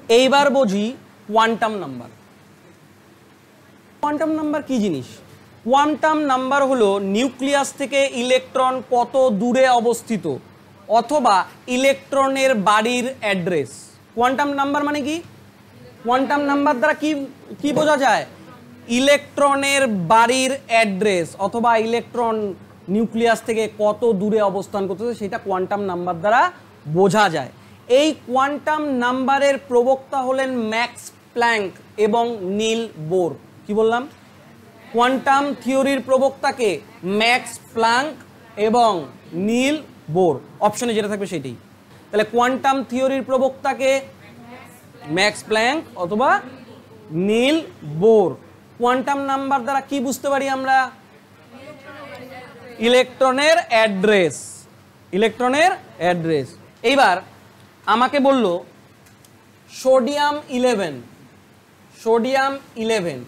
এইবার বুঝি quantum number. Quantum number কি জিনিস? কোয়ান্টাম নাম্বার হলো নিউক্লিয়াস থেকে ইলেকট্রন কত দূরে অবস্থিত অথবা ইলেকট্রনের বাড়ির অ্যাড্রেস। কোয়ান্টাম নাম্বার মানে কি? কোয়ান্টাম নাম্বার দ্বারা কি কি বোঝা যায়? ইলেকট্রনের বাড়ির অ্যাড্রেস অথবা ইলেকট্রন নিউক্লিয়াস থেকে কত দূরে অবস্থান করতেছে সেটা কোয়ান্টাম নাম্বার দ্বারা বোঝা যায়। এই কোয়ান্টাম নাম্বারের প্রবক্তা হলেন ম্যাক্স প্ল্যাঙ্ক এবং নীল বোর। কি বললাম? কোয়ান্টাম থিওরির প্রবক্তাকে ম্যাক্স প্ল্যাঙ্ক এবং নীল বোর, অপশনে যেটা থাকবে সেটাই। তাহলে কোয়ান্টাম থিওরির প্রবক্তাকে ম্যাক্স প্ল্যাঙ্ক অথবা নীল বোর। কোয়ান্টাম নাম্বার দ্বারা কি বুঝতে পারি আমরা? ইলেকট্রনের অ্যাড্রেস, ইলেকট্রনের অ্যাড্রেস। এইবার আমাকে বলল সোডিয়াম 11, সোডিয়াম 11,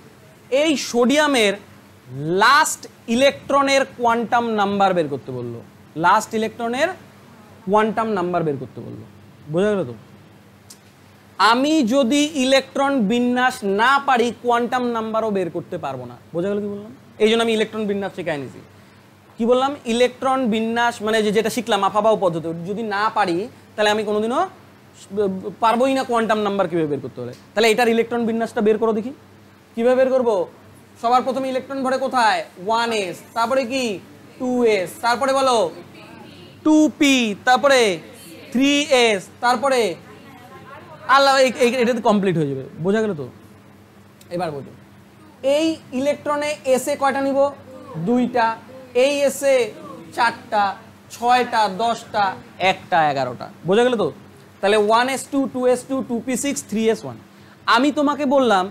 এই সোডিয়ামের লাস্ট ইলেকট্রনের কোয়ান্টাম নাম্বার বের করতে বললো। লাস্ট ইলেকট্রনের কোয়ান্টাম নাম্বার বের করতে বললো। বোঝা গেল তো? আমি যদি ইলেকট্রন বিন্যাস না পারি কোয়ান্টাম নাম্বারও বের করতে পারবো না। বোঝা গেল কি বললাম? এই জন্য আমি ইলেকট্রন বিন্যাস শেখাই নিছি। কি বললাম? ইলেকট্রন বিন্যাস মানে যেটা শিখলাম আফাবাউ পদ্ধতি, যদি না পারি তাহলে আমি কোনোদিনও পারবোই না কোয়ান্টাম নাম্বার কীভাবে বের করতে হলে। তাহলে এটার ইলেকট্রন বিন্যাসটা বের করো দেখি। কীভাবে বের করবো? সবার প্রথমে ইলেকট্রন ভরে কোথায়? 1s, তারপরে কি 2s, তারপরে বলো 2p, তারপরে 3s, তারপরে আল্লাহ, এটাতে কমপ্লিট হয়ে যাবে। বোঝা গেল তো? এবার বোঝো, এই ইলেকট্রনে এসে কয়টা নিব? 2টা, এই এসে 4টা, 6টা, 10টা, 1টা, 11টা। বোঝা গেল তো? তাহলে 1s2, 2s2, 2p6, 3s1। আমি তোমাকে বললাম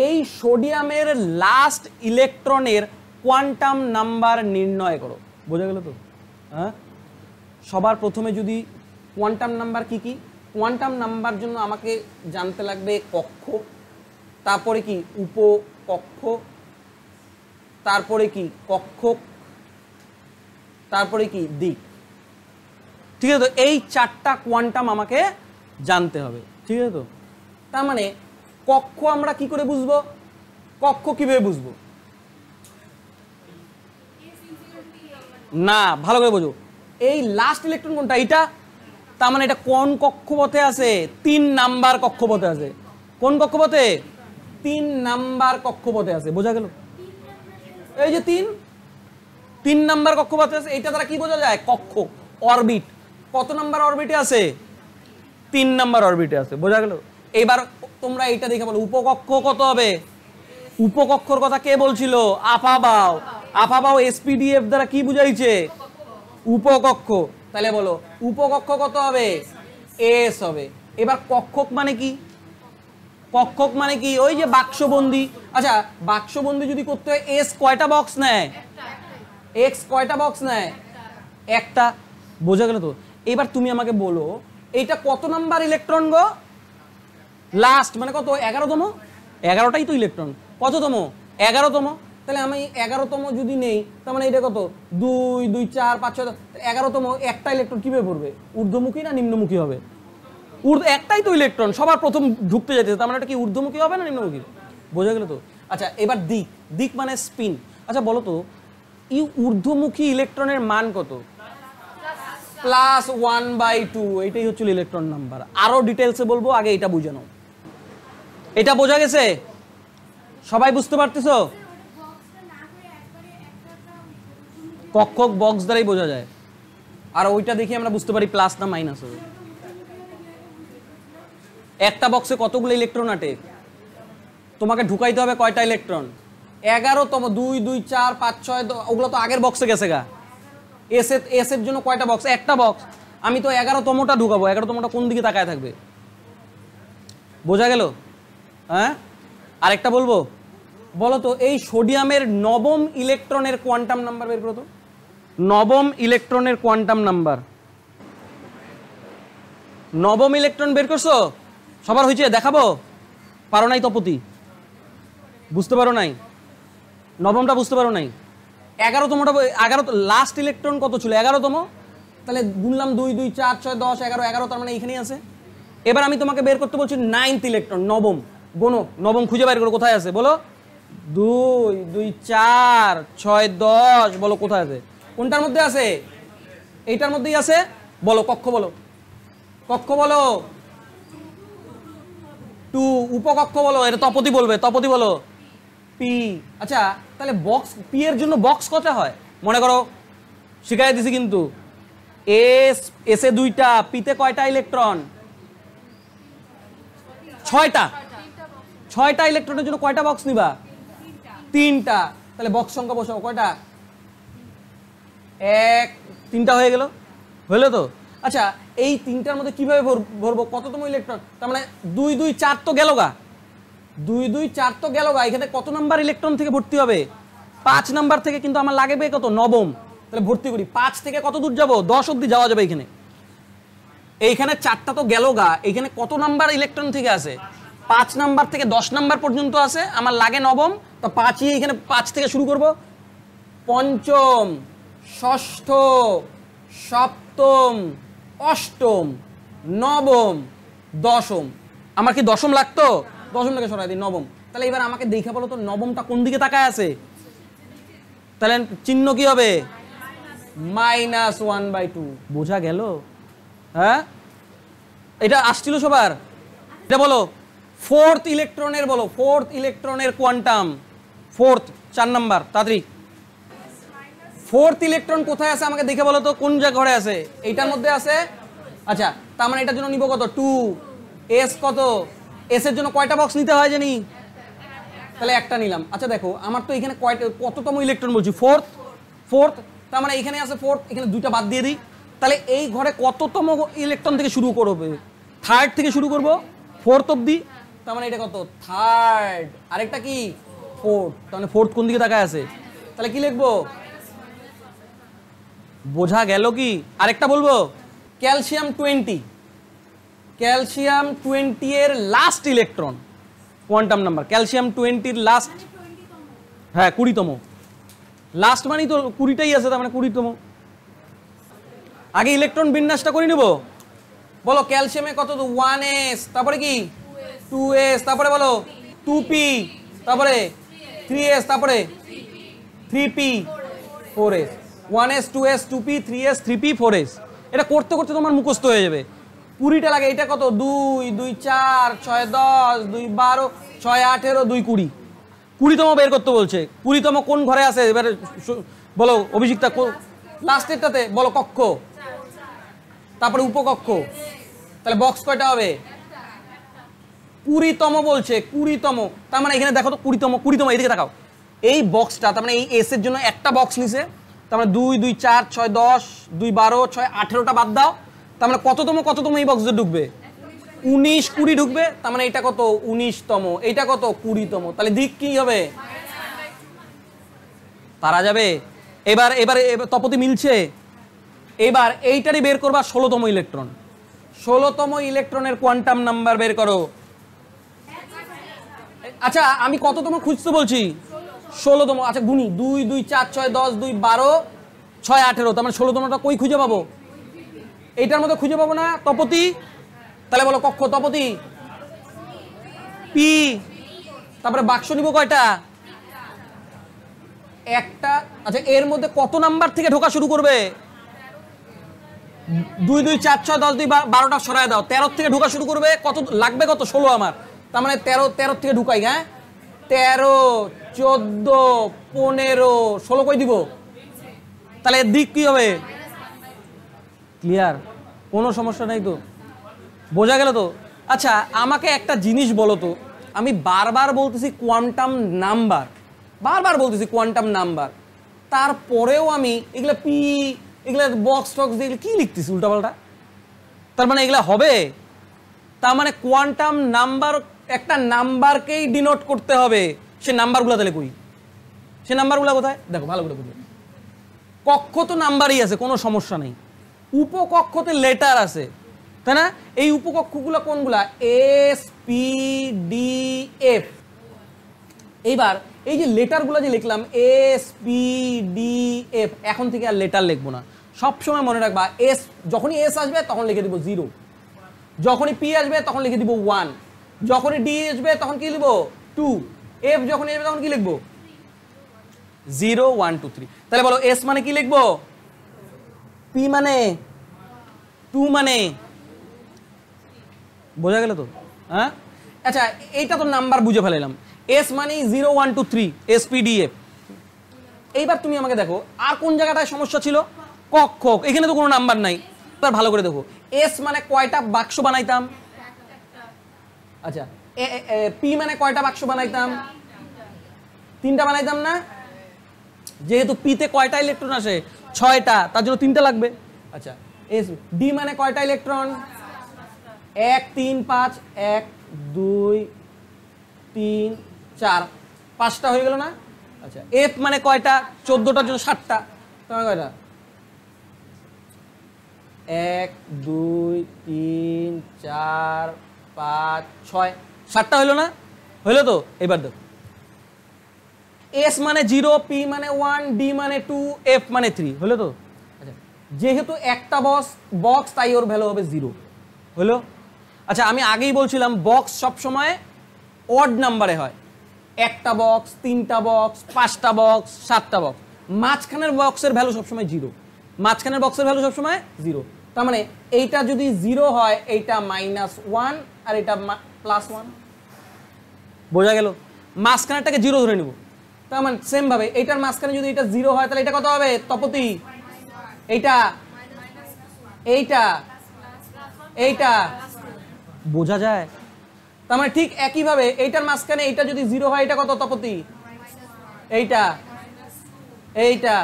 এই সোডিয়ামের লাস্ট ইলেকট্রনের কোয়ান্টাম নাম্বার নির্ণয় করো। বোঝা গেল তো? হ্যাঁ, সবার প্রথমে যদি কোয়ান্টাম নাম্বার কি কি? কোয়ান্টাম নাম্বার জন্য আমাকে জানতে লাগবে কক্ষ, তারপরে কি উপকক্ষ, তারপরে কি কক্ষক, তারপরে কি দিক। ঠিক আছে তো? এই 4টা কোয়ান্টাম আমাকে জানতে হবে। ঠিক আছে তো? তার মানে কক্ষ আমরা কি করে বুঝবো? কক্ষ কিভাবে বুঝবো? না, ভালো করে বোঝো। এই লাস্ট ইলেকট্রন কোনটা? এইটা। তার মানে এটা কোন কক্ষপথে আছে? 3 নাম্বার কক্ষপথে আছে। কোন কক্ষপথে? 3 নাম্বার কক্ষপথে আছে। বোঝা গেল? এই যে 3 নাম্বার কক্ষপথে আছে। এইটা দ্বারা কি বোঝা যায়? কক্ষ, অরবিট। কত নাম্বার অরবিটে আছে? 3 নাম্বার অরবিটে আছে। বোঝা গেল? এইবার তোমরা এইটা দেখে বলো উপকক্ষ কত হবে? উপকক্ষর কথা কে বলছিল? আফাবাউ। আফাবাউ এসপিডিএফ দ্বারা কি বুঝাইছে? উপকক্ষ। তাহলে বলো উপকক্ষ কত হবে? এস হবে। এবার কক্ষক মানে কি? কক্ষক মানে কি? ওই যে বাক্সবন্দি। আচ্ছা, বাক্সবন্দি যদি করতে হয় এস কয়টা বক্স নেয়? এক্স কয়টা বক্স নেয়? একটা। বোঝা গেল তো? এবার তুমি আমাকে বলো এইটা কত নাম্বার ইলেকট্রন গো? লাস্ট মানে কত? 11তম। 11টাই তো ইলেকট্রন। কততম? 11তম। তাহলে আমি 11তম যদি নেই, তার মানে এটা কত? 2, 2, 4, 5, 6, 11তম। একটা ইলেকট্রন কিভাবে পড়বে? ঊর্ধ্বমুখী না নিম্নমুখী হবে? একটাই তো ইলেকট্রন সবার প্রথম ঢুকতে যাচ্ছে, তার মানে এটা কি ঊর্ধ্বমুখী হবে না নিম্নমুখী? বোঝা গেল তো? আচ্ছা, এবার দিক। দিক মানে স্পিন। আচ্ছা বলো তো এই ঊর্ধ্বমুখী ইলেকট্রনের মান কত? +1/2। এটাই হচ্ছে ইলেকট্রন নাম্বার। আরো ডিটেলসে বলবো, আগে এটা বুঝে নাও। এটা বোঝা গেছে? সবাই বুঝতে পারতেছো? কক্ষক বক্স দ্বারাই বোঝা যায়। আর ওইটা দেখি আমরা বুঝতে পারি প্লাস না মাইনাস হবে। একটা বক্সে কতগুলো ইলেকট্রন আটে? তোমাকে ঢুকাইতে হবে কয়টা ইলেকট্রন? 11তম। 2, 2, 4, 5, 6, ওগুলো তো আগের বক্সে গেছে গা। এস এর জন্য কয়টা বক্স? একটা বক্স। আমি তো 11তমটা ঢুকাবো। 11তমটা কোন দিকে তাকায় থাকবে? বোঝা গেল? হ্যাঁ, আরেকটা বলবো। বলো তো এই সোডিয়ামের 9ম ইলেকট্রনের কোয়ান্টাম নাম্বার বের করো তো। 9ম ইলেকট্রনের কোয়ান্টাম নাম্বার। 9ম ইলেকট্রন বের করছো? সবার হয়েছে? দেখাবো? পারো নাই তপতি? বুঝতে পারো নাই? 9মটা বুঝতে পারো নাই? 11তমটা। 11 লাস্ট ইলেকট্রন কত ছিল? 11তম। তাহলে গুনলাম 2, 2, 4, 6, 10, 11, 11, তার মানে এইখানেই আছে। এবার আমি তোমাকে বের করতে বলছি 9th ইলেকট্রন, নবম। গোনো, নবম খুঁজে বের করো, কোথায় আছে বলো? 2 2 4 6 10, বলো কোথায় আছে? কোনটার মধ্যে আছে? এইটার মধ্যেই আছে। বলো কক্ষ, বলো কক্ষ, বলো 2। উপকক্ষ বলো, এটা তপতি বলবে, তপতি বলো পি। আচ্ছা তাহলে বক্স পি এর জন্য বক্স কটা হয় মনে করো, শিখাই দিছি কিন্তু। এস, এসে 2টা, পিতে কয়টা ইলেকট্রন? 6টা। 6টা ইলেকট্রনের জন্য কয়টা বক্স নিবা? 3টা। তাহলে বক্স সংখ্যা বসাও, কয়টা? 1 3টা হয়ে গেল, হলো তো? আচ্ছা এই 3টার মধ্যে কিভাবে ভরবো? কততম ইলেকট্রন? তার মানে 2 2 4 তো গেল গা, 2 2 4 তো গেল গা। এখানে কত নাম্বার ইলেকট্রন থেকে ভর্তি হবে? 5 নাম্বার থেকে, কিন্তু আমার লাগবে কত? নবম। তাহলে ভর্তি করি। 5 থেকে কত দূর যাব? 10 অবধি যাওয়া যাবে এখানে। এইখানে 4টা তো গেল গা, এখানে কত নাম্বার ইলেকট্রন থেকে আছে? 5 নাম্বার থেকে 10 নাম্বার পর্যন্ত আছে, আমার লাগে নবম। তো 5ই এখানে 5 থেকে শুরু করব। পঞ্চম, ষষ্ঠ, সপ্তম, অষ্টম, নবম, দশম। আমার কি দশম লাগতো? দশমটাকে সরাই দিই, নবম। তাহলে এবার আমাকে দেখে বলো তো নবমটা কোন দিকে তাকায় আছে? তাহলে চিহ্ন কি হবে? -1/2। বোঝা গেল? হ্যাঁ, এটা আসছিল সবার? এটা বলো 4th ইলেকট্রনের, বলো 4th ইলেকট্রনের কোয়ান্টাম। 4th 4 নাম্বার, তাড়াতাড়ি। 4th ইলেকট্রন কোথায় আছে আমাকে দেখে বলো তো, কোন জায়গা ঘরে আছে? এইটার মধ্যে আছে। আচ্ছা তার মানে এটার জন্য নিব কত? 2। এস কত? এস এর জন্য কয়টা বক্স নিতে হয় জানি? তাহলে একটা নিলাম। আচ্ছা দেখো আমার তো এখানে কততম ইলেকট্রন বলছি? 4th। তার মানে এখানে আছে 4th, এখানে 2টা বাদ দিয়ে দিই। তাহলে এই ঘরে কততম ইলেকট্রন থেকে শুরু করবে? 3rd থেকে শুরু করব, 4th অবধি। তার মানে এটা কত? 3rd। আরেকটা কি? 4th। তার মানে 4th কোন দিকে তাকায় আছে? তাহলে কি লিখবো? বোঝা গেল কি? আরেকটা বলবো, ক্যালসিয়াম 20। ক্যালসিয়াম 20 এর last electron quantum number. Calcium 20 এর লাস্ট, হ্যাঁ 20তম। লাস্ট মানেই তো 20টাই আছে, তার মানে 20তম। আগে ইলেকট্রন বিন্যাসটা করে নিব। বলো ক্যালসিয়ামে কত? 1s, তারপরে কি? 2s, তারপরে বলো 2p, তারপরে 3s, তারপরে 3p, 4s। 1s 2s 2p 3s 3p 4s। এটা করতে করতে তোমার মুখস্থ হয়ে যাবে। 20টা লাগে। এটা কত? 2 2 4 6 10 2 12 6 18 2 20। 20তম বের করতে বলছে। 20তম কোন ঘরে আছে এবারে বলো অভিষিক্তা? লাস্টেরটাতে বলো কক্ষ, তারপরে উপকক্ষ। তাহলে বক্স কয়টা হবে? 20তম বলছে, 20তম। তার মানে এখানে দেখো তো 20তম, এইদিকে তাকাও। এই বক্সটা তার মানে এই এস এর জন্য একটা বক্স নিছে। তার মানে 2 2 4 6 10 2 12 6 18টা বাদ দাও। তার মানে কততম এই বক্সে ঢুকবে? 19 20 ঢুকবে। তার মানে এটা কত? 19তম। এইটা কত? 20তম। তাহলে দিক কি হবে? পারা যাবে? এবার এবার তপতি মিলছে। এবার এইটারই বের করবা 16তম ইলেকট্রন। 16তম ইলেকট্রনের কোয়ান্টাম নাম্বার বের করো। আচ্ছা আমি কততম খুঁজতে বলছি? 16তম। আচ্ছা গুনি, 2 2 4 6 10 2 12 6 18। তার মানে 16তমটা কই খুঁজে পাবো? এইটার মধ্যে খুঁজে পাবো না? তপতি। তাহলে বলো কক্ষ, তপতি পি। তারপরে বাক্স নিব কয়টা? একটা। আচ্ছা এর মধ্যে কত নাম্বার থেকে ঢোকা শুরু করবে? 2 2 4 6 10 2 12টা সরায় দাও। 13 থেকে ঢোকা শুরু করবে। কত লাগবে? কত? 16 আমার। তার মানে 13 থেকে ঢুকাই। হ্যাঁ 13 14 15 16 কই দিব? তাহলে এর দিক কি হবে? ক্লিয়ার? কোনো সমস্যা নাই তো? বোঝা গেল তো? আচ্ছা আমাকে একটা জিনিস বলো তো, আমি বারবার বলতেছি কোয়ান্টাম নাম্বার, বারবার বলতেছি কোয়ান্টাম নাম্বার, তারপরেও আমি এগুলা পি, এগুলা বক্স টক্স দিয়ে কি লিখতেছি উল্টাপাল্টা? তার মানে এগুলা হবে? তার মানে কোয়ান্টাম নাম্বার একটা নাম্বারকেই ডিনোট করতে হবে। সে নাম্বারগুলো তাহলে কই? সে নাম্বারগুলো কোথায়? দেখো ভালো করে বুঝবে। কক্ষ তো নাম্বারই আছে, কোনো সমস্যা নেই। উপকক্ষতে লেটার আছে, তাই না? এই উপকক্ষগুলো কোনগুলা? S P D F. এইবার এই যে লেটারগুলো যে লিখলাম এস পি ডি এফ, এখন থেকে আর লেটার লিখবো না। সবসময় মনে রাখবা এস, যখনই এস আসবে তখন লিখে দিব 0। যখনই পি আসবে তখন লিখে দিব 1, যখনই ডি আসবে তখন কি লিখব 2, এফ যখন আসবে তখন কি লিখব 0 1 2 3। তাহলে বলো এস মানে কি লিখব, পি মানে 2 মানে, বোঝা গেল তো? হ্যাঁ, আচ্ছা এইটা তো নাম্বার বুঝে ফেলাইলাম, এস মানে 0 1 2 3 এস পি ডি এফ। এইবার তুমি আমাকে দেখো আর কোন জায়গাটায় সমস্যা ছিল, কক্ষক, এখানে তো কোনো নাম্বার নাই। এবার ভালো করে দেখো এস মানে কয়টা বাক্স বানাইতাম, আচ্ছা পি মানে কয়টা বাক্স বানাইতাম, 3টা বানাইতাম না, যেহেতু পিতে কয়টা ইলেকট্রন আসে 6টা, তার জন্য 3টা লাগবে। আচ্ছা এস ডি মানে কয়টা ইলেকট্রন, 1 3 5 1 2 3 4 5টা হয়ে গেল না। আচ্ছা এফ মানে কয়টা, 14টার জন্য 7টা, তোমার কয়টা 1 2 3 4 5 6 7টা হইলো না, হইলো তো? এবার দেখো এস মানে 0, পি মানে 1, ডি মানে 2, এফ মানে 3, হলো তো? আচ্ছা যেহেতু একটা বক্স তাই ওর ভ্যালু হবে 0, হলো? আচ্ছা আমি আগেই বলছিলাম বক্স সবসময় অড নাম্বারে হয়, একটা বক্স, 3টা বক্স, 5টা বক্স, 7টা বক্স, মাঝখানের বক্সের ভ্যালু সবসময় 0, মাঝখানের বক্সের ভ্যালু সবসময় 0। তার মানে এইটা যদি 0 হয় এইটা -1 আর এটা +1, বোঝা গেল? মাঝখানেরটাকে 0 ধরে নিব, তার মানে সেম ভাবে এইটার মাঝখানে যদি এটা 0 হয় তাহলে এটা কত হবে তপতি, এইটা এইটা এইটা, বোঝা যায়? তার মানে ঠিক একই ভাবে এইটার মাঝখানে এইটা যদি 0 হয় এটা কত তপতি, এইটা এইটা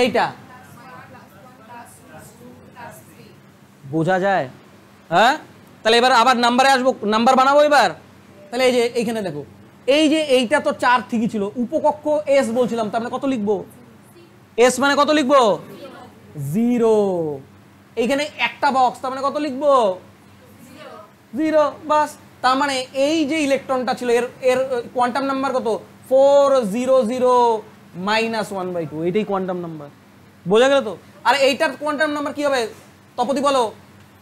এইটা, বোঝা যায়? হ্যাঁ, তাহলে এবার আবার নাম্বারে আসবো, নাম্বার বানাবো এবার। তাহলে এই যে এইখানে দেখো এই যে এইটা তো 4 ঠিকই ছিল, উপকক্ষ এস বলছিলাম, তার মানে কত লিখবো, এস মানে কত লিখবো 0, এইখানে একটা বক্স তার মানে কত লিখবো 0, বাস। তার মানে এই যে ইলেকট্রনটা ছিল এর কোয়ান্টাম নাম্বার কত 400 -1/2, এটাই কোয়ান্টাম নাম্বার, বোঝা গেল তো? আর এইটার কোয়ান্টাম নাম্বার কি হবে তপতি বলো,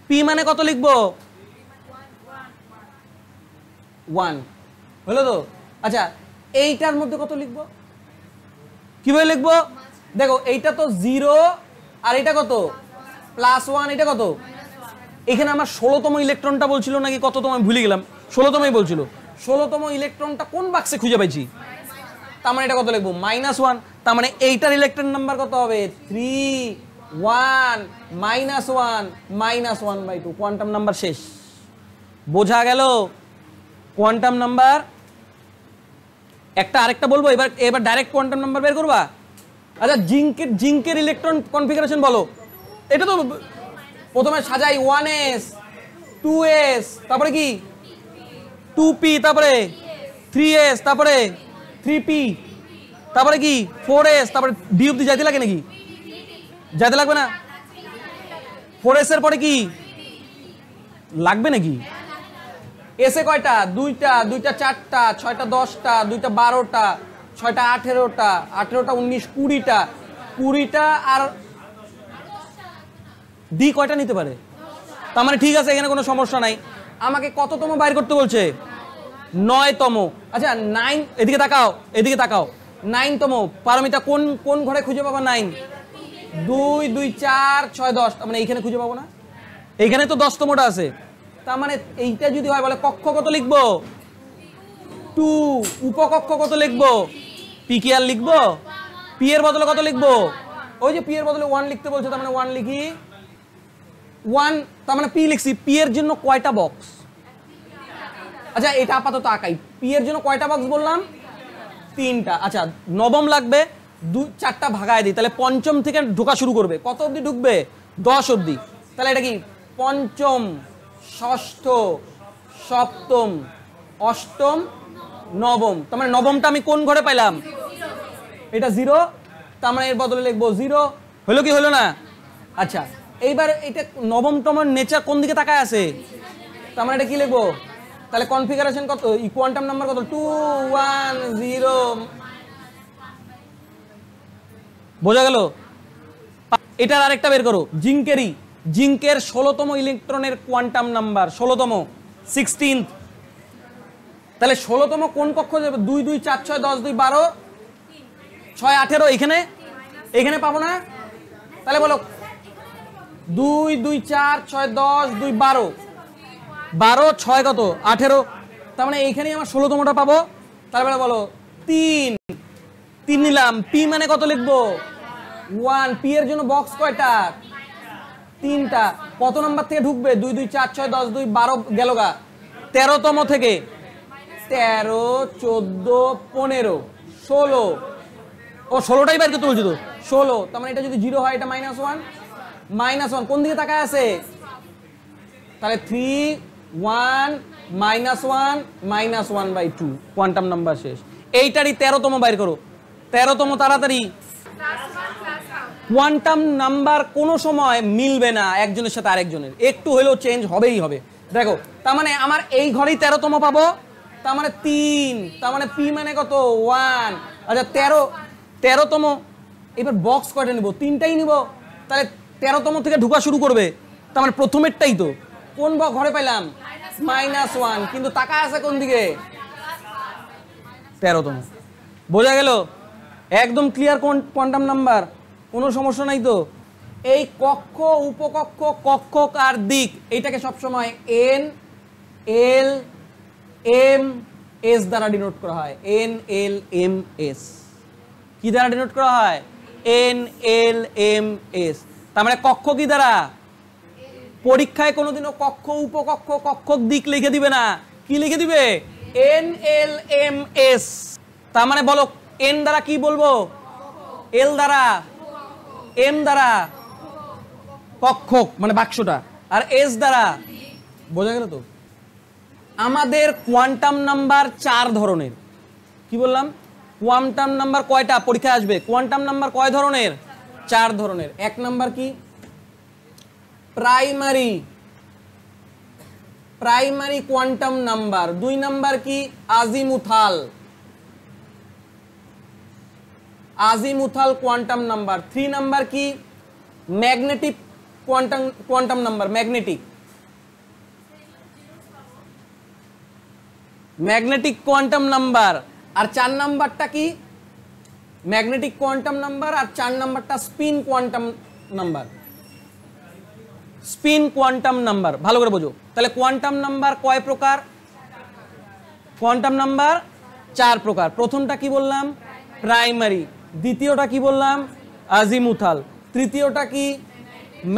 পি মানে কত লিখবো 1, হলো তো? আচ্ছা এইটার মধ্যে কত লিখবো, কিভাবে লিখবো দেখো, এইটা তো 0 আর এটা কত +1, এটা কত, এখানে আমার 16তম ইলেকট্রনটা বলছিল নাকি কততম আমি ভুলে গেলাম, 16তমই বলছিল, 16তম ইলেকট্রনটা কোন বাক্সে খুঁজে পাইছি, তার মানে এটা কত লিখবো -1, তার মানে এইটার ইলেকট্রন নাম্বার কত হবে 3 1 -1 -1/2, কোয়ান্টাম নাম্বার শেষ, বোঝা গেল? কোয়ান্টাম নাম্বার একটা, আরেকটা বলবো এবার ডাইরেক্ট কোয়ান্টাম নাম্বার বের করবা। আচ্ছা জিঙ্কের ইলেকট্রন কনফিগারেশন বলো, এটা তো প্রথমে সাজাই 1s 2s, তারপরে কি 2p, তারপরে 3s, তারপরে 3p, তারপরে কি 4s, তারপরে d অবধি যাইতে লাগে নাকি, যাইতে লাগবে না? 4s এর পরে কি লাগবে নাকি? এসে কয়টা, 2টা 4টা, 6টা 10টা, 2টা 12টা, 6টা 18টা, 18টা 19 20টা, 20টা আর ডি কয়টা নিতে পারে, তার মানে ঠিক আছে এখানে কোনো সমস্যা নাই। আমাকে কততম বাইর করতে বলছে 9তম। আচ্ছা 9, এদিকে তাকাও, এদিকে তাকাও, 9তম পারমিতা কোন কোন ঘরে খুঁজে পাবো 9, 2 2 4 6 10, তার মানে এইখানে খুঁজে পাবো না, এইখানে তো 10তমটা আছে, তার মানে এইটা যদি হয় বলে কক্ষ কত লিখবো 2, উপকক্ষ কত লিখবো, পি কি আর লিখবো, পি এর বদলে কত লিখবো, ওই যে পি এর বদলে 1 লিখতে বলছে, তার মানে 1 লিখি 1, তার মানে পি লিখছি, পি এর জন্য কয়টা বক্স, আচ্ছা এটা আপাতত আঁকাই, পি এর জন্য কয়টা বক্স বললাম 3টা। আচ্ছা নবম লাগবে 4টা ভাগায় দিই, তাহলে পঞ্চম থেকে ঢোকা শুরু করবে, কত অবধি ঢুকবে 10 অবধি, তাহলে এটা কি পঞ্চম, ষষ্ঠ, সপ্তম, অষ্টম, নবম, তার মানে নবমটা আমি কোন ঘরে পাইলাম, এটা 0, তার মানে এর বদলে লিখবো 0, হলো কি হলো না? আচ্ছা এইবার এটা নবমতমের নেচার কোন দিকে তাকায় আছে, তার মানে এটা কি লিখবো, তাহলে কনফিগারেশন কত, কোয়ান্টাম নাম্বার কত 2 1 0, বোঝা গেল? এটার আরেকটা বের করো জিঙ্কেরি, জিঙ্কের 16তম ইলেকট্রনের কোয়ান্টাম নাম্বার 16তম 16th। তাহলে 16তম কোন কক্ষ যাবে? 2 2 4 6 10 2 12 6 18 এখানে এখানে পাবো না? তাহলে বলো 2 2 4 6 10 2 12 12 6 কত 18, তার মানে এইখানেই আমার 16তমটা পাবো। তারপরে বলো 3 3 নিলাম, পি মানে কত লিখবো? 1। পি এর জন্য বক্স কয়টা? 3টা। কত নাম্বার থেকে ঢুকবে? 2 2 4 6 10 2 12 গেল গা। 13তম থেকে 13 14 15 16, ও 16টাই বের করতে বলছি তো 16। তার মানে এটা যদি 0 হয় এটা -1 -1 কোন দিকে তাকায় আছে? তাহলে 3 1 -1 -1/2 কোয়ান্টাম নাম্বার শেষ। এইটারই 13তম বাইর করো। 13তম তাড়াতাড়ি। কোয়ান্টাম নাম্বার কোনো সময় মিলবে না একজনের সাথে আরেকজনের, একটু হলেও চেঞ্জ হবেই হবে। দেখো তার মানে আমার এই ঘরেই 13তম পাবো, তার মানে 3, তার মানে পি মানে কত 1। আচ্ছা 13তম, এবার বক্স কয়টা নিব? 3টাই নিব। তাহলে 13তম থেকে ঢুকা শুরু করবে, তার মানে প্রথমেরটাই তো। কোন ঘরে পাইলাম? -1, কিন্তু টাকা আছে কোন দিকে? 13তম। বোঝা গেল? একদম ক্লিয়ার কোয়ান্টাম নাম্বার, কোনো সমস্যা নাই তো। এই কক্ষ উপকক্ষ কক্ষক আর দিক এইটাকে সবসময় এন এল এম এস দ্বারা ডিনোট করা হয়। এন এল এম এস কি দ্বারা ডিনোট করা হয়? N L M S. তার মানে কক্ষ কি দ্বারা? পরীক্ষায় কোনোদিনও কক্ষ উপকক্ষ কক্ষক দিক লিখে দিবে না, কি লিখে দিবে? N L M S. তার মানে বলো এন দ্বারা কি বলবো? এল দ্বারা, এম দ্বারা কক্ষক মানে বাক্সটা, আর এস দ্বারা। বোঝা গেল তো? আমাদের কোয়ান্টাম নাম্বার 4 ধরনের। কি বললাম? কোয়ান্টাম নাম্বার কয়টা পরীক্ষায় আসবে? কোয়ান্টাম নাম্বার কয় ধরনের? 4 ধরনের। 1 নাম্বার কি? Primary, primary quantum number. 2 number কি? Azimuthal, azimuthal quantum number. 3 number কি? Magnetic quantum number, magnetic, magnetic quantum number. আর 4 নাম্বারটা কি? ম্যাগনেটিক কোয়ান্টাম নাম্বার, আর 4 নাম্বারটা spin quantum number, spin quantum number. ভালো করে বোঝো। তাহলে কোয়ান্টাম নাম্বার কয় প্রকার? কোয়ান্টাম নাম্বার 4 প্রকার। প্রথমটা কি বললাম? প্রাইমারি। দ্বিতীয়টা কি বললাম? আজিমুথাল। তৃতীয়টা কি?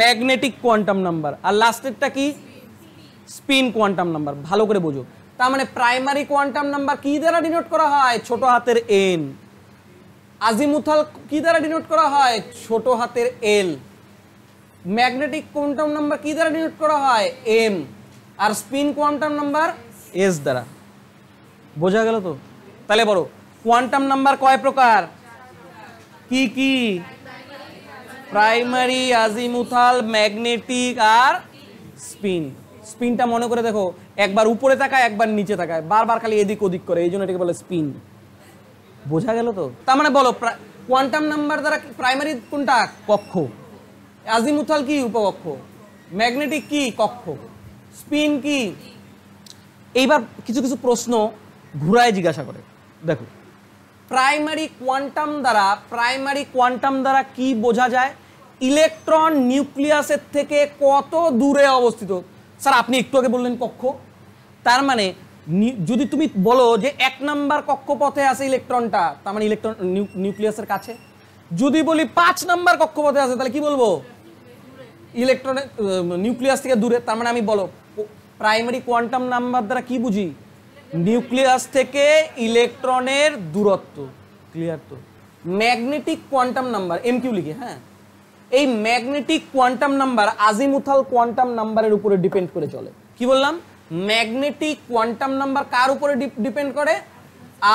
Magnetic quantum number. আর লাস্টেরটা কি? Spin quantum number. ভালো করে বোঝো। তার মানে প্রাইমারি কোয়ান্টাম নাম্বার কি দ্বারা ডিনোট করা হয়? ছোট হাতের এন। আজিমুথাল কি দ্বারা ডিনোট করা হয়? ছোট হাতের এল। ম্যাগনেটিক কোয়ান্টাম নাম্বার কি দ্বারা ডিনোট করা হয়? এম। আর স্পিন কোয়ান্টাম নাম্বার এস দ্বারা। বোঝা গেল তো? তাহলে বলো কোয়ান্টাম নাম্বার কয় প্রকার? কি কি? প্রাইমারি, আজিমুথাল, ম্যাগনেটিক আর স্পিন। স্পিনটা মনে করে দেখো, একবার উপরে তাকায় একবার নিচে তাকায়, বারবার খালি এদিক ওদিক করে, এই জন্য এটাকে বলে স্পিন। বোঝা গেল তো? তার মানে বলো কোয়ান্টাম নাম্বার দ্বারা প্রাইমারি কোনটা? কক্ষ। আজিমুথাল কি? উপকক্ষ। ম্যাগনেটিক কি? কক্ষ। স্পিন কি? এইবার কিছু কিছু প্রশ্ন ঘুরায় জিজ্ঞাসা করে। দেখো প্রাইমারি কোয়ান্টাম দ্বারা, প্রাইমারি কোয়ান্টাম দ্বারা কি বোঝা যায়? ইলেকট্রন নিউক্লিয়াসের থেকে কত দূরে অবস্থিত। স্যার আপনি একটু আগে বললেন কক্ষ, তার মানে যদি তুমি বলো যে 1 নাম্বার কক্ষপথে আছে ইলেকট্রনটা, তার মানে ইলেকট্রন নিউক্লিয়াসের কাছে। যদি বলি 5 নাম্বার কক্ষপথে আছে, তাহলে কি বলবো? ইলেকট্রনের নিউক্লিয়াস থেকে দূরে। তার মানে আমি বলো প্রাইমারি কোয়ান্টাম নাম্বার দ্বারা কি বুঝি? নিউক্লিয়াস থেকে ইলেকট্রনের দূরত্ব। ক্লিয়ার তো? ম্যাগনেটিক কোয়ান্টাম নাম্বার, এমকিউ লিখে, হ্যাঁ, এই magnetic quantum number azimuthal quantum নাম্বারের উপরে ডিপেন্ড করে চলে। কি বললাম? ম্যাগনেটিক কোয়ান্টাম নাম্বার কার উপরে ডিপেন্ড করে?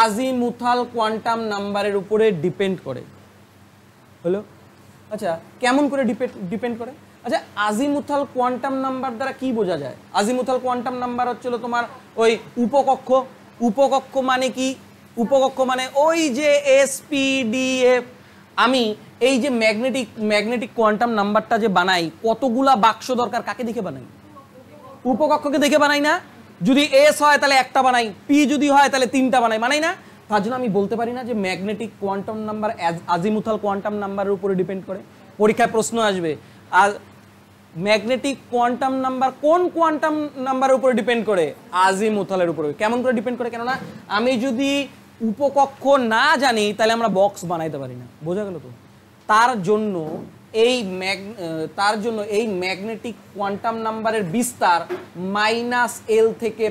আজিমুথাল কোয়ান্টাম নাম্বারের উপরে ডিপেন্ড করে। হলো? আচ্ছা কেমন করে ডিপেন্ড করে? আচ্ছা আজিমুথাল কোয়ান্টাম নাম্বার দ্বারা কি বোঝা যায়? আজিমুথাল কোয়ান্টাম নাম্বার হচ্ছিল তোমার ওই উপকক্ষ। উপকক্ষ মানে কি? উপকক্ষ মানে ওই যে এসপিডিএফ আমি এই যে ম্যাগনেটিক কোয়ান্টাম নাম্বারটা যে বানাই, কতগুলা বাক্স দরকার, কাকে দেখে বানাই? উপকক্ষকে দেখে বানাই না? যদি এস হয় তাহলে একটা বানাই, পি যদি হয় তাহলে তিনটা বানাই না? তার জন্য আমি বলতে পারি না যে magnetic quantum number azimuthal quantum নাম্বারের উপরে ডিপেন্ড করে। পরীক্ষায় প্রশ্ন আসবে, আর ম্যাগনেটিক কোয়ান্টাম নাম্বার কোন কোয়ান্টাম নাম্বারের উপরে ডিপেন্ড করে? আজিমুথালের উপরে। কেমন করে ডিপেন্ড করে? কেননা আমি যদি উপকক্ষ না জানি তাহলে আমরা বক্স বানাইতে পারি না। বোঝা গেল তো? তার জন্য এই ম্যাগনেটিক কোয়ান্টাম নাম্বারের বিস্তার -L থেকে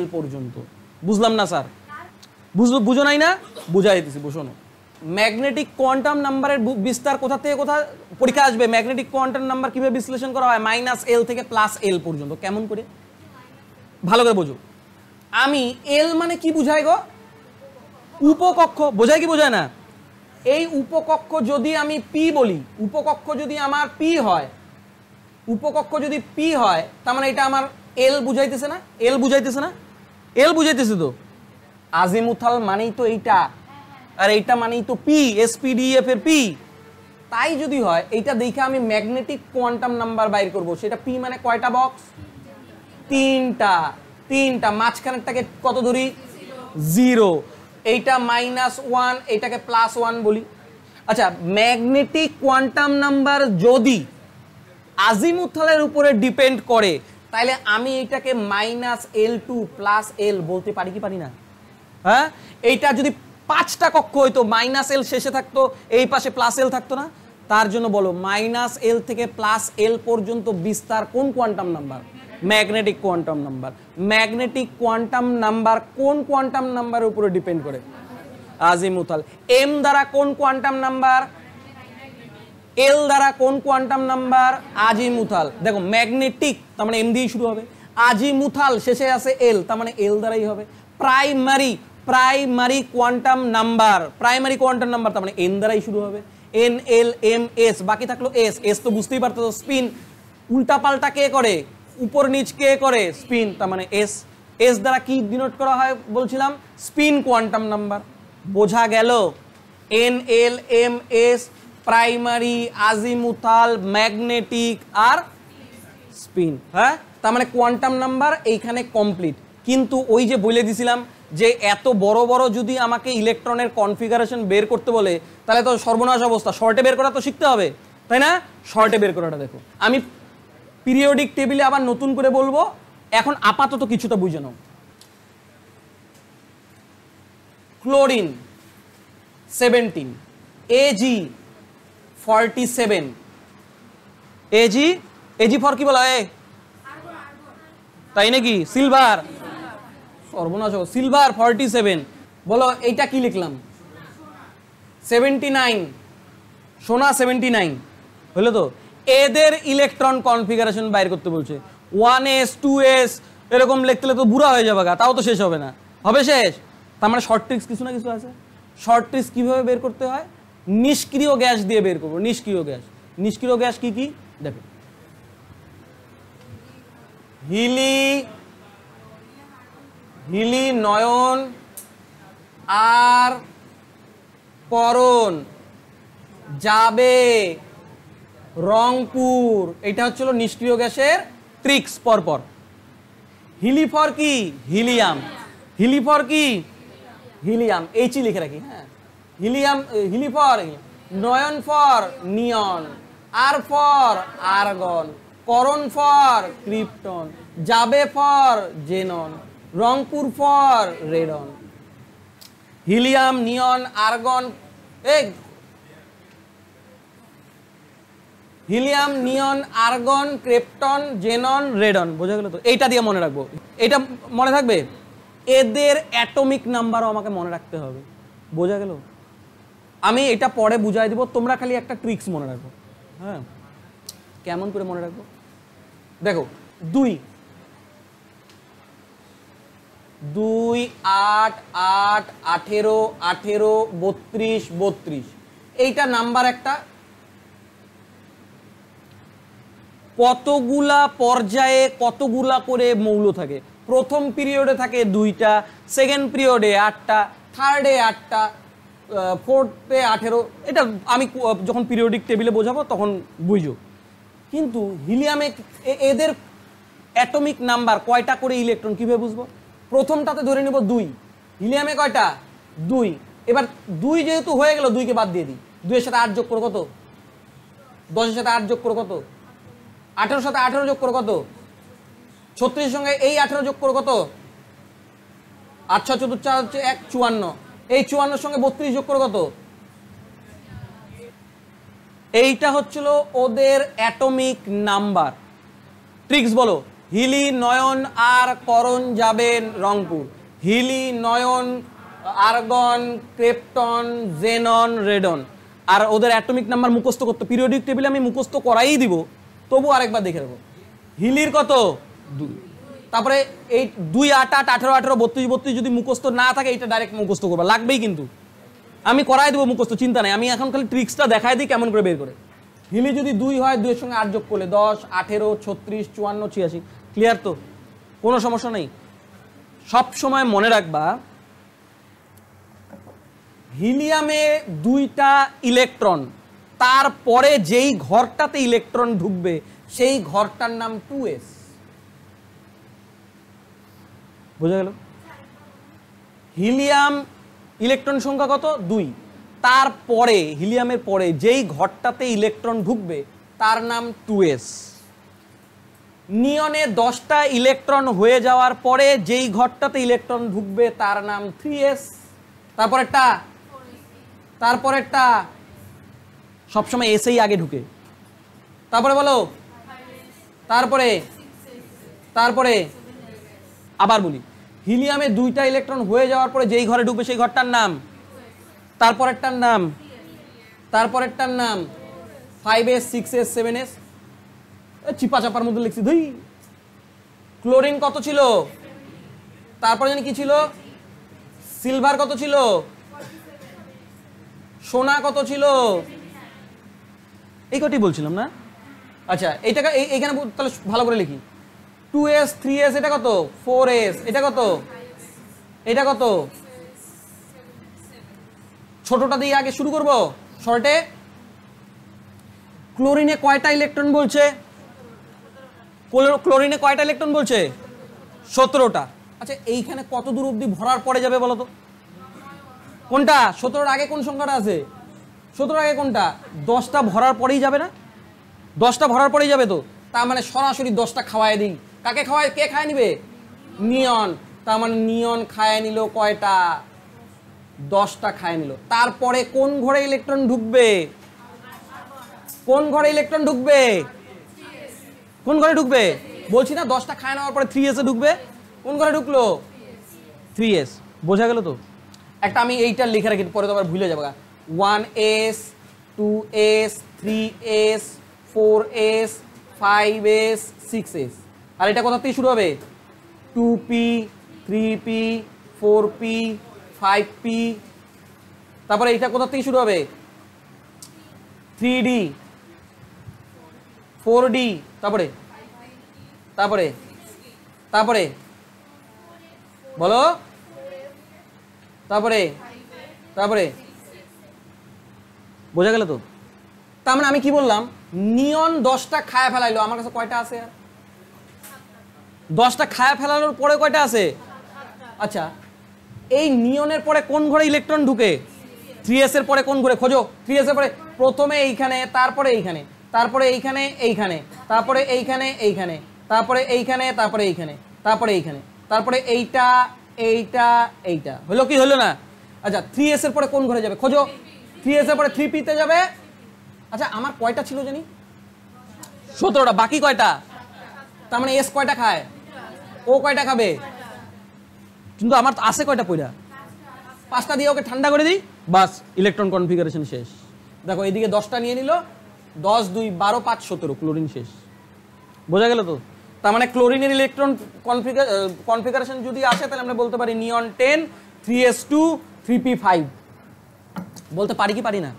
+L পর্যন্ত। বুঝলাম না স্যার? বুঝো নাই না? বুঝাই দিতেছি, শোনো। ম্যাগনেটিক কোয়ান্টাম নাম্বারের বিস্তার কোথা থেকে কোথা পরীক্ষা আসবে? ম্যাগনেটিক কোয়ান্টাম নাম্বার কিভাবে বিশ্লেষণ করা হয়? -L থেকে +L পর্যন্ত। কেমন করে? ভালো করে বোঝো। আমি এল মানে কি বুঝাই গো? উপকক্ষ। বোঝায় কি বোঝায় না? এই উপকক্ষ যদি আমি পি বলি, উপকক্ষ যদি আমার পি হয়, উপকক্ষ যদি পি হয়, তার মানে এটা আমার এল বুঝাইতেছে না? এল বুঝাইতেছে না? এল বুঝাইতেছে তো। আজিমুথাল মানেই তো এইটা, আর এইটা মানেই তো পি, এসপিডিএফ এর পি। তাই যদি হয়, এইটা দেখে আমি ম্যাগনেটিক কোয়ান্টাম নাম্বার বাইর করব, সেটা পি মানে কয়টা বক্স? তিনটা। মাঝখানেরটাকে কত ধরি? 0। এইটা -1, এইটাকে +1 বলি। আচ্ছা, ম্যাগনেটিক কোয়ান্টাম নাম্বার যদি আজিমুথালের উপরে ডিপেন্ড করে, তাহলে আমি এইটাকে -L2 +L বলতে পারি কি পারি না? হ্যাঁ, এইটা যদি 5টা কক্ষ হইতো, -L শেষে থাকতো, এই পাশে +L থাকতো না? তার জন্য বলো -L থেকে +L পর্যন্ত বিস্তার কোন quantum number? Magnetic quantum number. Magnetic quantum number কোন কোয়ান্টাম নাম্বারের উপরে ডিপেন্ড করে? আজিমুথাল। এম দ্বারা কোন কোয়ান্টাম নাম্বার? এল দ্বারা কোন কোয়ান্টাম নাম্বার? আজিমুথাল। দেখো, ম্যাগনেটিক তার মানে এম দিয়েই শুরু হবে, আজিমুথাল শেষে আছে এল, তার মানে এল দ্বারাই হবে। প্রাইমারি কোয়ান্টাম নাম্বার তার মানে এন দ্বারাই শুরু হবে। এন, এল, এম, এস, বাকি থাকলো এস। এস তো বুঝতেই পারতো, স্পিন। উল্টা পাল্টা কে করে? উপর নিচ কে করে? স্পিন, তার মানে এস। এস দ্বারা কি ডিনোট করা হয় বলছিলাম? Spin quantum number. বোঝা গেল? N, L, M, S, primary, azimuthal, magnetic আর স্পিন। হ্যাঁ, তার মানে কোয়ান্টাম নাম্বার এইখানে কমপ্লিট। কিন্তু ওই যে বলে দিছিলাম যে এত বড় বড় যদি আমাকে ইলেকট্রনের কনফিগারেশন বের করতে বলে, তাহলে তো সর্বনাশ অবস্থা। শর্টে বের করা তো শিখতে হবে, তাই না? শর্টে বের করাটা দেখো, আমি পিরিয়ডিক টেবিলে আবার নতুন করে বলবো, এখন আপাতত কিছুটা বুঝে নাও। ক্লোরিন 17, Ag 47, Ag ফর কি বলা হয়? তাই নাকি? সিলভার। সর্বনাশ, সিলভার 47। বলো এইটা কি লিখলাম? 79, সোনা 79 হলো তো। এদের ইলেকট্রন কনফিগারেশন বাইর করতে বলছে। 1s 2s এরকম লিখতে তো বুড়া হয়ে যাবে, তাও তো শেষ হবে না। হবে শেষ? তার মানে শর্ট ট্রিক্স কিছু না কিছু আছে। শর্ট ট্রিক্স কিভাবে বের করতে হয়? নিষ্ক্রিয় গ্যাস দিয়ে বের করবো। নিষ্ক্রিয় গ্যাস কি কি দেখো, হিলি, নয়ন আর করণ, যাবে, রংপুর। এটা হচ্ছিল নিষ্ক্রিয় গ্যাসের ট্রিক্স পরপর। হিলি ফর কি? হিলিয়াম। হিলি ফর কি? হিলিয়াম। এইচই লিখে রাখি। হ্যাঁ, হিলিয়াম। হিলি ফর নয়ন, ফর নিয়ন, আর for argon, Karan for krypton, যাবে for xenon, Rangpur for radon. Helium, neon, argon, helium, neon, argon, krypton, xenon, radon. বোঝা গেল তো? এইটা দিয়ে মনে রাখবো। এটা মনে থাকবে। এদের অ্যাটমিক নাম্বারও আমাকে মনে রাখতে হবে। বোঝা গেল? আমি এটা পরে বুঝাই দিব, তোমরা খালি একটা ট্রিক্স মনে রাখো। হ্যাঁ, কেমন করে মনে রাখবো? দেখো, 2, 8, 8, 18, 18, 32, 32। এইটা নাম্বার একটা। কতগুলা পর্যায়ে কতগুলা করে মৌল থাকে? প্রথম পিরিয়ডে থাকে 2টা, সেকেন্ড পিরিয়ডে 8টা, থার্ডে 8টা, 4-এ 18, এটা আমি যখন পিরিয়ডিক টেবিলে বোঝাবো তখন বুঝো। কিন্তু হিলিয়ামে এদের অ্যাটমিক নাম্বার কয়টা করে ইলেকট্রন কীভাবে বুঝবো? প্রথমটাতে ধরে নেব 2, হিলিয়ামে কয়টা? 2। এবার 2 যেহেতু হয়ে গেল, 2কে বাদ দিয়ে দিই। 2-এর সাথে 8 যোগ করে কত? 10-এর সাথে 8 যোগ করে কত? 18-এর সাথে 18 যোগ করে কত? 36-এর সঙ্গে এই 18 যোগ করে কত? 8 6 4 4 হচ্ছে 1, 54। এই 54-এর সঙ্গে 32 যোগ করে কত? এইটা হচ্ছিল ওদের অ্যাটমিক নাম্বার। ট্রিক্স বলো। হিলি, নয়ন আর করণ যাবেন রংপুর। হিলি, নয়ন, আর্গন, ক্রিপ্টন, জেনন, রেডন। আর ওদের অ্যাটমিক নাম্বার মুখস্থ করতে, পিরিয়ডিক টেবিলে আমি মুখস্থ করাই দিব, তবু আরেকবার দেখে নেবো। হিলির কত? 2। তারপরে এই 2 8 8 18 18 32 32 যদি মুখস্থ না থাকে এটা ডাইরেক্ট মুখস্থ করবা, লাগবেই কিন্তু। আমি করাই দেবো মুখস্থ, চিন্তা নাই। আমি এখন খালি ট্রিক্সটা দেখাই দিই কেমন করে বের করে। হিলি যদি 2 হয়, 2-এর সঙ্গে 8 যোগ করলে 10 18 36 54 86। ক্লিয়ার তো? কোনো সমস্যা নেই। সব সময় মনে রাখবা হিলিয়ামে 2টা ইলেকট্রন, তারপরে যেই ঘরটাতে ইলেকট্রন ঢুকবে সেই ঘরটার নাম 2s। বোঝা গেল? হিলিয়াম ইলেকট্রন সংখ্যা কত? 2। তারপরে হিলিয়ামের পরে যেই ঘরটাতে ইলেকট্রন ঢুকবে তার নাম 2s। নিয়নে 10টা ইলেকট্রন হয়ে যাওয়ার পরে যেই ঘরটাতে ইলেকট্রন ঢুকবে তার নাম 3s। তারপরেরটা সবসময় এসেই আগে ঢুকে। তারপরে বলো, তারপরে আবার বলি, হিলিয়ামে 2টা ইলেকট্রন হয়ে যাওয়ার পরে যেই ঘরে ঢুকবে সেই ঘরটার নাম, তারপরেরটার নাম 5s 6s 7s। চিপা চাপার মধ্যে লিখছি ধুই। ক্লোরিন কত ছিল? তারপরে জানি কি ছিল? সিলভার কত ছিল? সোনা কত ছিল? এই কটি বলছিলাম না? আচ্ছা, এইটাকে এইখানে তাহলে ভালো করে লিখি। 2s 3s, এটা কত? 4s, এটা কত? এটা কত? ছোটটা দিয়ে আগে শুরু করব শর্টে। ক্লোরিনে কয়টা ইলেকট্রন বলছে? ক্লোরিনে কয়টা ইলেকট্রন বলছে? 17টা। আচ্ছা, এইখানে কত দূর অবধি ভরার পরে যাবে বলো তো? কোনটা? 17-এর আগে কোন সংখ্যাটা আছে? 17-এর আগে কোনটা? 10টা ভরার পরেই যাবে না? 10টা ভরার পরেই যাবে তো। তার মানে সরাসরি 10টা খাওয়ায় দিই। কাকে খাওয়ায়? কে খায় নিবে? নিয়ন। তার মানে নিয়ন খায় নিল কয়টা? 10টা খায় নিল। তারপরে কোন ঘরে ইলেকট্রন ঢুকবে? কোন ঘরে ইলেকট্রন ঢুকবে? কোন ঘরে ঢুকবে? বলছি না 10টা খায় নেওয়ার পরে 3s এ ঢুকবে। কোন ঘরে ঢুকলো? 3s। বোঝা গেল তো? একটা আমি এইটা লিখে রাখি, পরে তো আবার ভুলে যাবো। 1s 2s 3s 4s 5s 6s। আর এটা কোথা থেকে শুরু হবে? 2p 3p 4p 5p। তারপরে এইটা কোথা থেকে শুরু হবে? 3d 4d। তারপরে বলো। তারপরে বোঝা গেল তো? তার মানে আমি কি বললাম? নিয়ন 10টা খায়া ফেলাইলো, আমার কাছে কয়টা আছে? 10টা খায়া ফেলানোর পরে কয়টা আছে? আচ্ছা, এই নিয়নের পরে কোন ঘরে ইলেকট্রন ঢুকে? 3s এর পরে কোন ঘরে? খোঁজো। 3s এর পরে প্রথমে এইখানে, তারপরে এইখানে, তারপরে এইখানে, এইখানে, তারপরে এইখানে, এইখানে, তারপরে এইখানে, তারপরে এইখানে, তারপরে এইখানে, তারপরে এইটা এইটা এইটা। হলো কি হলো না? আচ্ছা, 3s এর পরে কোন ঘরে যাবে? খোঁজো। 3s এর পরে 3p তে যাবে। আচ্ছা, আমার কয়টা ছিল জানি? 17টা। বাকি কয়টা? তার মানে s কয়টা খায়? ও কয়টা খাবে? কিন্তু আমার আছে কয়টা পয়টা? 5টা দিয়ে ওকে ঠান্ডা করে দিই, বাস ইলেকট্রন কনফিগারেশন শেষ। দেখো এইদিকে 10টা নিয়ে নিল, 10 2 12 5 17, ক্লোরিন শেষ। বোঝা গেল তো? তার মানে ক্লোরিনের ইলেকট্রন কনফিগারেশন যদি আসে তাহলে আমরা বলতে পারি নিয়ন 10 3s2 3p5। বলতে পারি কি পারি না?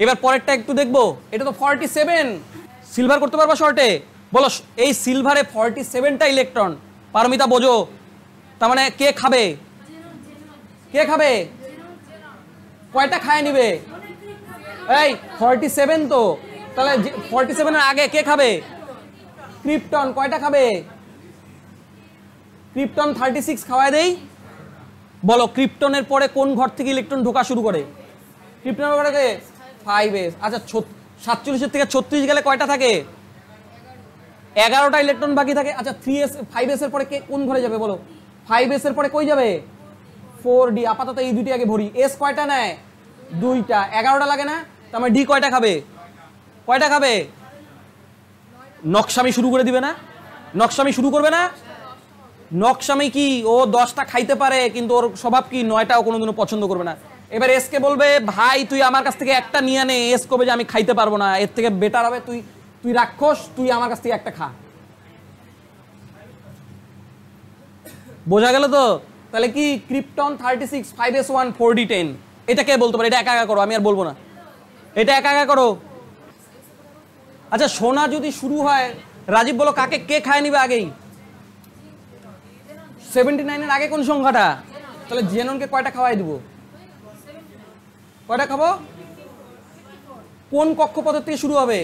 এবার পরেরটা একটু দেখবো। এটা তো 47। সিলভার করতে পারবা শর্টে? বলো। এই সিলভারে 47টা ইলেকট্রন। পারমিতা বোঝো। তার মানে কে খাবে? কে খাবে? কয়টা খায় নিবে? এই 47 তো, তাহলে 47 এর আগে কে খাবে? ক্রিপ্টন। কয়টা খাবে? ক্রিপ্টন 36 খাওয়ায় দেই। বলো ক্রিপ্টনের পরে কোন ঘর থেকে ইলেকট্রন ঢোকা শুরু করে? ক্রিপ্টনের পরে 5s। আচ্ছা 47 থেকে 36 গেলে কয়টা থাকে? 11টা ইলেকট্রন বাকি থাকে। আচ্ছা 3s 5s এর পরে কে কোন ঘরে যাবে বলো? 5s এর পরে কই যাবে? 4d। আপাতত এই দুইটি আগে ভরি। s কয়টা নেয়? 2টা। 11টা লাগে না? তার মানে d কয়টা খাবে? কয়টা খাবে? নকশামি শুরু করে দিবে না? নকশামি শুরু করবে না? নকশামি কি ও 10টা খাইতে পারে, কিন্তু ওর স্বভাব কি 9টাও কোনোদিনও পছন্দ করবে না। এবার এস কে বলবে ভাই তুই আমার কাছ থেকে একটা নিয়ে নে, এস কবে যে আমি খাইতে পারবো না, এর থেকে বেটার হবে তুই তুই রাক্ষস, তুই আমার কাছ থেকে একটা খা। বোঝা গেল তো? তাহলে কি ক্রিপ্টন 36 5s1 4d10 এটা কে বলতে পারে? এটা একা একা করো, আমি আর বলবো না, এটা একা একা করো। আচ্ছা সোনা যদি শুরু হয়, রাজীব বলো কাকে কে খায় নিবে আগেই? 79 এর আগে কোন সংখ্যাটা? তাহলে জেননকে কয়টা খাওয়াই দিব? কয়টা খাবো? কোন কক্ষপথের থেকে শুরু হবে?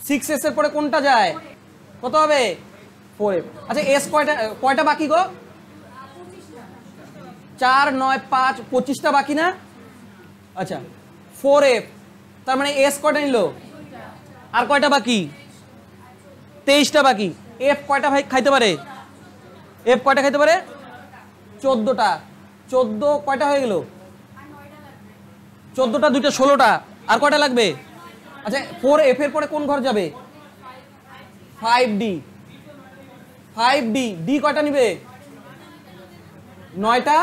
6s এর পরে কোনটা যায়? কত হবে? 4f। আচ্ছা এস কয়টা কয়টা বাকি গো? 4 9 5 25টা বাকি না? আচ্ছা 4f, তার মানে এস কয়টা নিল? আর কয়টা বাকি? 23টা বাকি। এফ কয়টা ভাই খাইতে পারে? এফ কয়টা খাইতে পারে? 14টা। 14 কয়টা হয়ে গেল? 14টা 2টা 16টা। আর কয়টা লাগবে? আচ্ছা 4f এর পরে কোন ঘর যাবে? 5d। 5d d কয়টা নিবে? 9টা।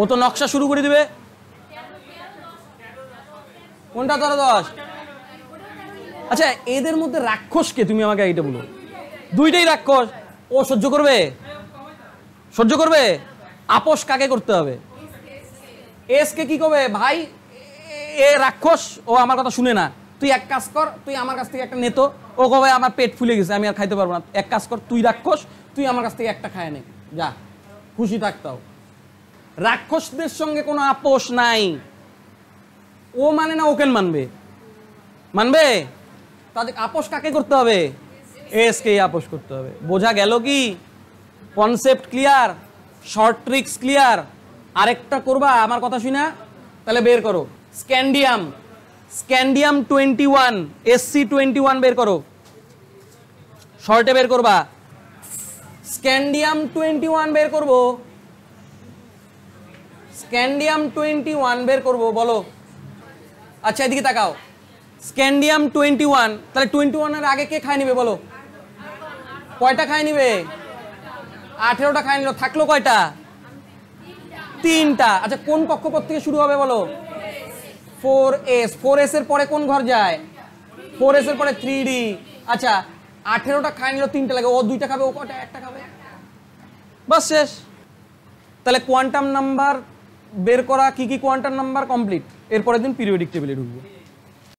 ও তো নকশা শুরু করে দিবে। কোনটা 10? আচ্ছা এদের মধ্যে রাক্ষস কে? তুমি আমাকে এইটা বলো। দুইটাই রাক্ষস। ও সহ্য করবে? সহ্য করবে? আপোষ কাকে করতে হবে? এস কে কি করবে? ভাই এ রাক্ষস, ও আমার কথা শুনে না, তুই এক কাজ কর, তুই আমার কাছ থেকে একটা নেতো। ও কবে আমার পেট ফুলে গেছে, আমি আর খাইতে পারবো না, এক কাজ কর, তুই রাক্ষস, তুই আমার কাছ থেকে একটা খায় নে, যা খুশি থাকতাও। রাক্ষসদের সঙ্গে কোনো আপোষ নাই। ও মানে না, ওকেন মানবে? মানবে? তাদের আপোষ কাকে করতে হবে? এস কে আপোষ করতে হবে। বোঝা গেল কি? Concept clear, short tricks clear. আরেকটা করবা আমার কথা শুনা? তাহলে বের করো স্ক্যান্ডিয়াম। স্ক্যান্ডিয়াম 21 SC21 বের করো, শর্টে বের করবা। স্ক্যান্ডিয়াম 21 বের করব, স্ক্যান্ডিয়াম 21 বের করব, বলো। আচ্ছা এদিকে তাকাও, স্ক্যান্ডিয়াম 21, তাহলে 21 এর আগে কে খায় নিবে বলো? কয়টা খায় নিবে? 18টা খায় নিল, থাকলো কয়টা? 3টা। আচ্ছা কোন কক্ষপথ থেকে শুরু হবে বলো? 4s। 4s এর পরে কোন ঘর যায়? 4s এর পরে 3d। আচ্ছা 18টা খায় নিল, 3টা লাগে, ও 2টা খাবে, ও কয়টা? একটা খাবে, বাস শেষ। তাহলে কোয়ান্টাম নাম্বার বের করা, কি কি কোয়ান্টাম নাম্বার কমপ্লিট। এরপরের দিন পিরিয়ডিক টেবিলে ঢুকবো।